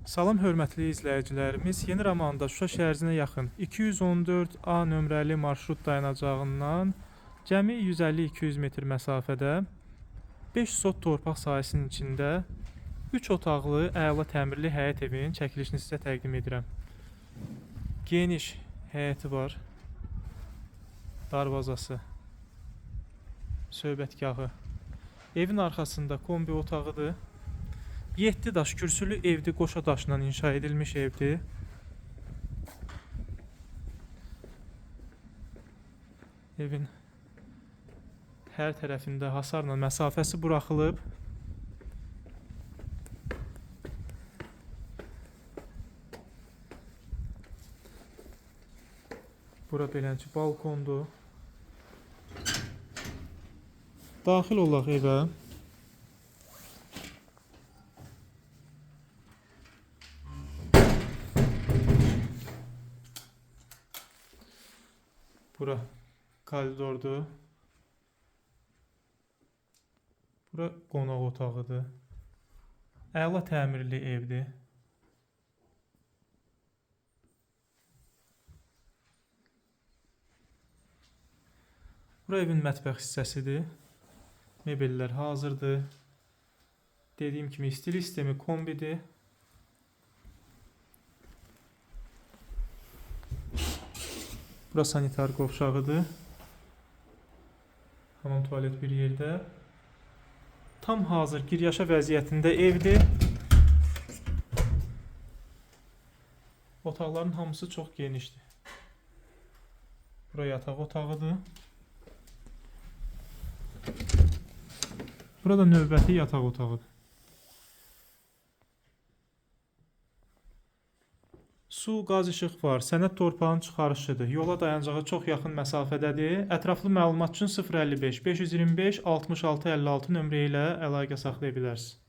Salam hörmətli izləyicilərimiz, Yeni Ramanda Şuşa şəhərinə yaxın 214A nömrəli marşrut dayanacağından cəmi 150-200 metr məsafədə 5 sot torpaq sahəsinin içində 3 otaqlı əla təmirli həyət evinin çəkilişini sizə təqdim edirəm. Geniş həyəti var, darvazası, söhbətgahı. Evin arxasında kombi otağıdır. 7 daş kürsülü evdir, qoşa daşla inşa edilmiş evdir. Evin hər tərəfində hasarla məsafəsi buraxılıb. Bura beləncə balkondur. Daxil olaq evə. Bura koridordur. Bura qonaq otağıdır. Əla təmirli evdir. Bura evin mətbəx hissəsidir. Mebellər hazırdır. Dediyim kimi stil sistemi kombidir. Bura sanitar qovşağıdır. Hamam, tualet bir yerdə. Tam hazır giryaşa vəziyyətində evdir. Otaqların hamısı çox genişdir. Bura yataq otağıdır. Burada növbəti yataq otağıdır. Su, qaz, işıq var. Sənəd torpağın çıxarışıdır. Yola dayanacağa çox yaxın məsafədədir. Ətraflı məlumat üçün 055 525 66 56 nömrə ilə əlaqə saxlaya bilərsiniz.